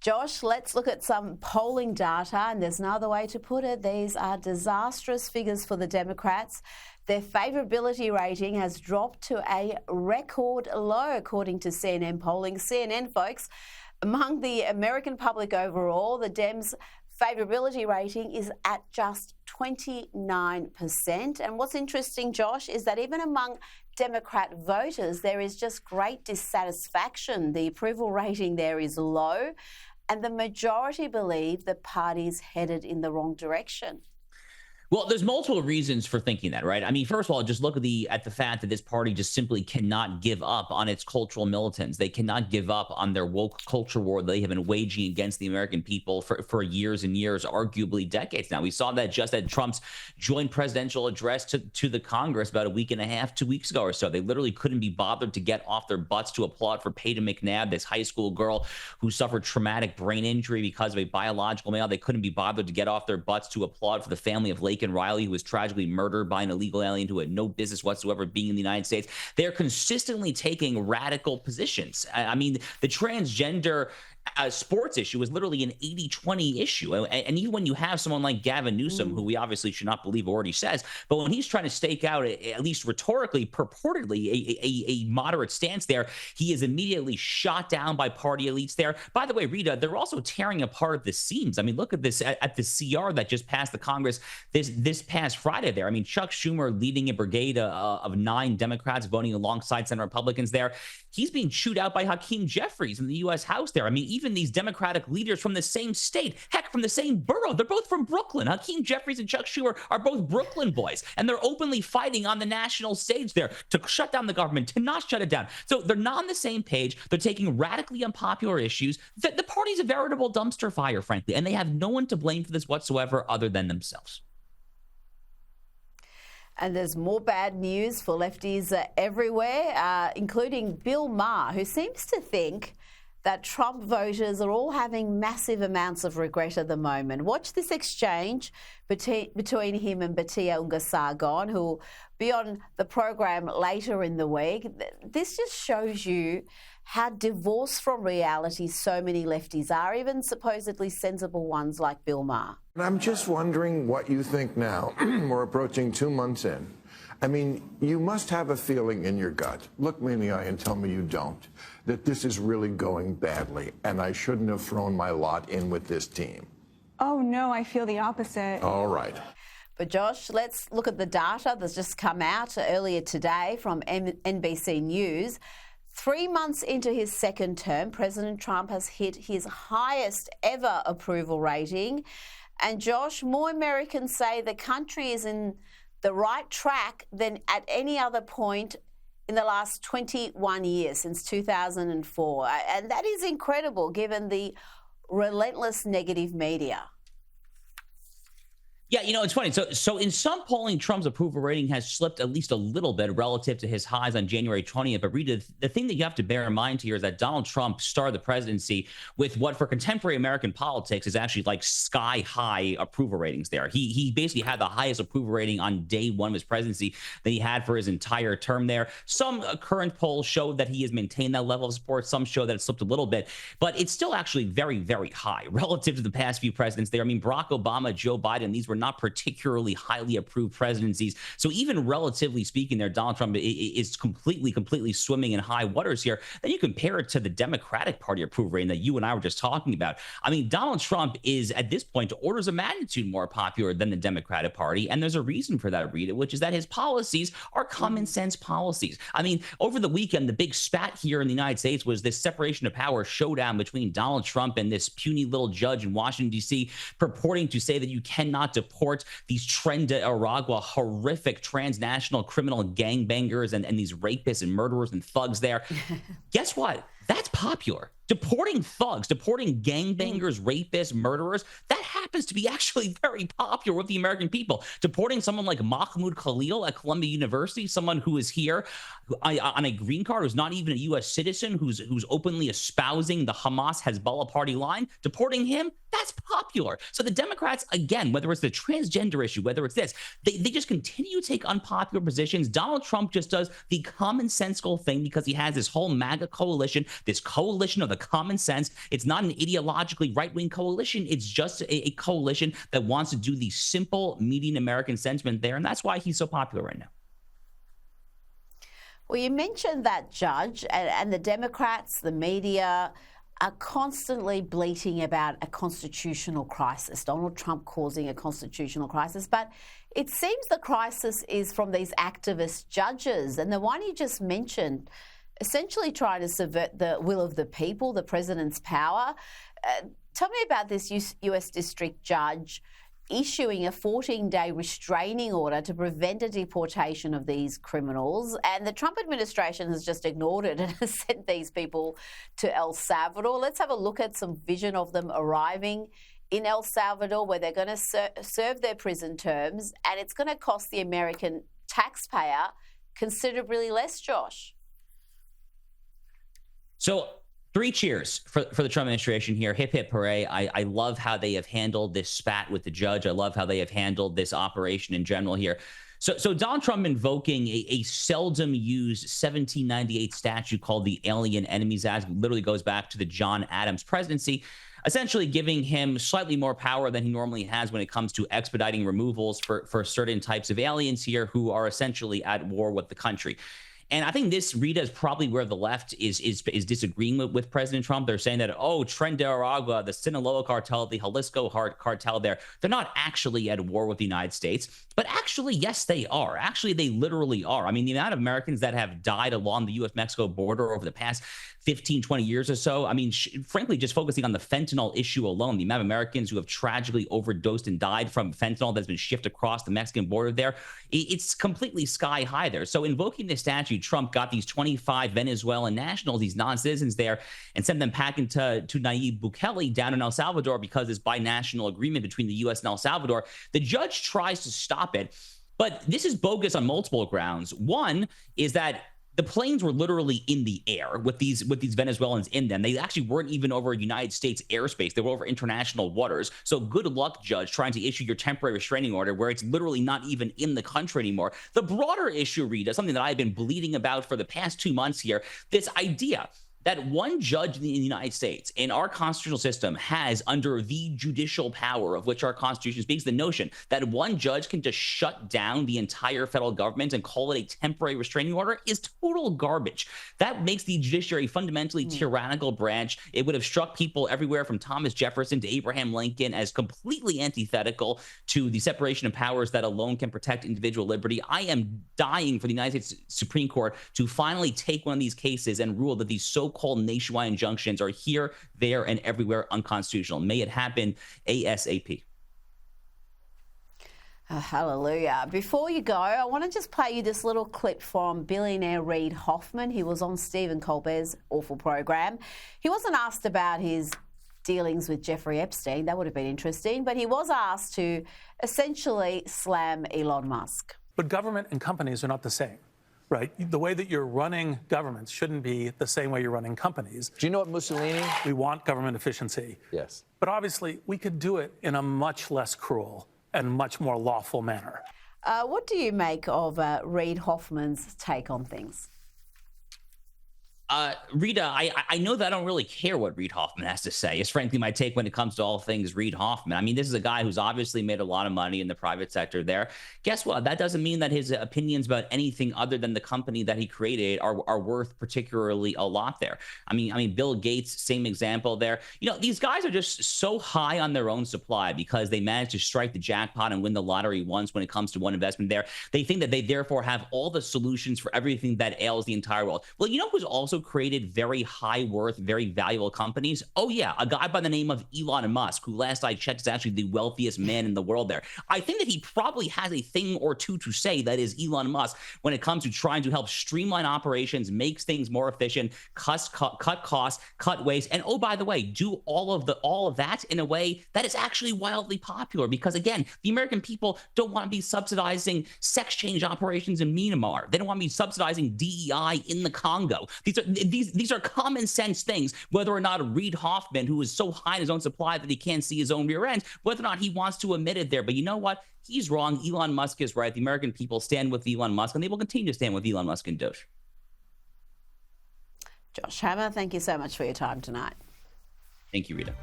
Josh, let's look at some polling data, and there's no other way to put it. These are disastrous figures for the Democrats. Their favourability rating has dropped to a record low, according to CNN polling. CNN, folks, among the American public overall, the Dems' favourability rating is at just 29%. And what's interesting, Josh, is that even among Democrat voters, there is just great dissatisfaction. The approval rating there is low, and the majority believe the party's headed in the wrong direction. Well, there's multiple reasons for thinking that, right? I mean, first of all, just look at the fact that this party just simply cannot give up on its cultural militants. They cannot give up on their woke culture war they have been waging against the American people for years and years, arguably decades now. We saw that just at Trump's joint presidential address to the Congress about a week and a half, 2 weeks ago or so. They literally couldn't be bothered to get off their butts to applaud for Peyton McNabb, this high school girl who suffered traumatic brain injury because of a biological male. They couldn't be bothered to get off their butts to applaud for the family of Lake and Riley, who was tragically murdered by an illegal alien who had no business whatsoever being in the United States. They're consistently taking radical positions. I mean, the transgender sports issue was literally an 80-20 issue. And even when you have someone like Gavin Newsom, who we obviously should not believe already says, but when he's trying to stake out, at least rhetorically, purportedly, a moderate stance there, he is immediately shot down by party elites there. By the way, Rita, they're also tearing apart the seams. I mean, look at this at the CR that just passed the Congress this past Friday there. I mean, Chuck Schumer leading a brigade of 9 Democrats voting alongside Senate Republicans there. He's being chewed out by Hakeem Jeffries in the U.S. House there. I mean, even these Democratic leaders from the same state, heck, from the same borough, they're both from Brooklyn. Hakeem Jeffries and Chuck Schumer are both Brooklyn boys, and they're openly fighting on the national stage there to shut down the government, to not shut it down. So they're not on the same page. They're taking radically unpopular issues. The party's a veritable dumpster fire, frankly, and they have no one to blame for this whatsoever other than themselves. And there's more bad news for lefties everywhere, including Bill Maher, who seems to think that Trump voters are all having massive amounts of regret at the moment. Watch this exchange between him and Batia Unga-Sargon, who will be on the program later in the week. This just shows you how divorced from reality so many lefties are, even supposedly sensible ones like Bill Maher. I'm just wondering what you think now. We're approaching 2 months in. I mean, you must have a feeling in your gut. Look me in the eye and tell me you don't, that this is really going badly and I shouldn't have thrown my lot in with this team. Oh, no, I feel the opposite. All right. But Josh, let's look at the data that's just come out earlier today from NBC News. 3 months into his second term, President Trump has hit his highest ever approval rating. And Josh, more Americans say the country is in the right track than at any other point in the last 21 years, since 2004. And that is incredible given the relentless negative media. Yeah, you know, it's funny. So in some polling, Trump's approval rating has slipped at least a little bit relative to his highs on January 20th. But Rita, the thing that you have to bear in mind here is that Donald Trump started the presidency with what for contemporary American politics is actually like sky high approval ratings there. He basically had the highest approval rating on day one of his presidency that he had for his entire term there. Some current polls show that he has maintained that level of support. Some show that it slipped a little bit, but it's still actually very, very high relative to the past few presidents there. I mean, Barack Obama, Joe Biden, these were not particularly highly approved presidencies. So even relatively speaking there, Donald Trump is completely swimming in high waters here. Then you compare it to the Democratic Party approval rating that you and I were just talking about. I mean, Donald Trump is at this point orders of magnitude more popular than the Democratic Party. And there's a reason for that, Rita, which is that his policies are common sense policies. I mean, over the weekend, the big spat here in the United States was this separation of power showdown between Donald Trump and this puny little judge in Washington, D.C., purporting to say that you cannot deport these Tren de Aragua horrific transnational criminal gangbangers and these rapists and murderers and thugs there. Guess what? That's popular. Deporting thugs, deporting gangbangers, rapists, murderers, that happens to be actually very popular with the American people. Deporting someone like Mahmoud Khalil at Columbia University, someone who is here on a green card, who's not even a U.S. citizen, who's openly espousing the Hamas-Hezbollah party line, deporting him, that's popular. So the Democrats, again, whether it's the transgender issue, whether it's this, they just continue to take unpopular positions. Donald Trump just does the commonsensical thing because he has this whole MAGA coalition this coalition of the common sense. It's not an ideologically right-wing coalition. It's just a coalition that wants to do the simple median American sentiment there, and that's why he's so popular right now. Well, you mentioned that judge, and the Democrats, the media, are constantly bleating about a constitutional crisis, Donald Trump causing a constitutional crisis. But it seems the crisis is from these activist judges. And the one you just mentioned, essentially trying to subvert the will of the people, the president's power. Tell me about this US district judge issuing a 14-day restraining order to prevent a deportation of these criminals. And the Trump administration has just ignored it and has sent these people to El Salvador. Let's have a look at some vision of them arriving in El Salvador, where they're going to serve their prison terms, and it's going to cost the American taxpayer considerably less, Josh. So 3 cheers for the Trump administration here. Hip, hip, hooray. I love how they have handled this spat with the judge. I love how they have handled this operation in general here. So Donald Trump invoking a seldom used 1798 statute called the Alien Enemies Act, literally goes back to the John Adams presidency, essentially giving him slightly more power than he normally has when it comes to expediting removals for certain types of aliens here who are essentially at war with the country. And I think this, Rita, is probably where the left is disagreeing with President Trump. They're saying that, oh, Tren de Aragua, the Sinaloa cartel, the Jalisco cartel there, they're not actually at war with the United States. But actually, yes, they are. Actually, they literally are. I mean, the amount of Americans that have died along the U.S.-Mexico border over the past 15, 20 years or so. I mean, frankly, just focusing on the fentanyl issue alone, the amount of Americans who have tragically overdosed and died from fentanyl that's been shipped across the Mexican border there, it's completely sky high there. So invoking this statute, Trump got these 25 Venezuelan nationals, these non-citizens there, and sent them packing to Nayib Bukele down in El Salvador because this binational agreement between the U.S. and El Salvador. The judge tries to stop it, but this is bogus on multiple grounds. One is that the planes were literally in the air with these Venezuelans in them. They actually weren't even over United States airspace. They were over international waters. So good luck, judge, trying to issue your temporary restraining order where it's literally not even in the country anymore. The broader issue, Rita, something that I've been bleeding about for the past 2 months here, this idea that one judge in the United States in our constitutional system has, under the judicial power of which our Constitution speaks, the notion that one judge can just shut down the entire federal government and call it a temporary restraining order is total garbage. That makes the judiciary a fundamentally tyrannical branch. It would have struck people everywhere from Thomas Jefferson to Abraham Lincoln as completely antithetical to the separation of powers that alone can protect individual liberty. I am dying for the United States Supreme Court to finally take one of these cases and rule that these so-called nationwide injunctions are here, there, and everywhere unconstitutional. May it happen ASAP. Hallelujah. Before you go, I want to just play you this little clip from billionaire Reid Hoffman. He was on Stephen Colbert's awful program. He wasn't asked about his dealings with Jeffrey Epstein. That would have been interesting. But he was asked to essentially slam Elon Musk. But government and companies are not the same. Right. The way that you're running governments shouldn't be the same way you're running companies. Do you know what Mussolini? We want government efficiency. Yes. But obviously, we could do it in a much less cruel and much more lawful manner. What do you make of Reid Hoffman's take on things? Rita, I know that I don't really care what Reid Hoffman has to say. It's frankly my take when it comes to all things Reid Hoffman. I mean, this is a guy who's obviously made a lot of money in the private sector there. Guess what? That doesn't mean that his opinions about anything other than the company that he created are worth particularly a lot there. I mean, Bill Gates, same example there. You know, these guys are just so high on their own supply because they managed to strike the jackpot and win the lottery once when it comes to one investment there. They think that they therefore have all the solutions for everything that ails the entire world. Well, you know who's also created very high worth, very valuable companies? Oh yeah, a guy by the name of Elon Musk, who last I checked is actually the wealthiest man in the world there. I think that he probably has a thing or two to say, that is Elon Musk, when it comes to trying to help streamline operations, makes things more efficient, cut costs, cut waste, and oh, by the way, do all of that in a way that is actually wildly popular, because again, the American people don't want to be subsidizing sex change operations in Myanmar. They don't want to be subsidizing DEI in the Congo. These are common sense things, whether or not Reid Hoffman, who is so high in his own supply that he can't see his own rear end, whether or not he wants to admit it there. But you know what? He's wrong. Elon Musk is right. The American people stand with Elon Musk, and they will continue to stand with Elon Musk and Doge. Josh Hammer, thank you so much for your time tonight. Thank you, Rita.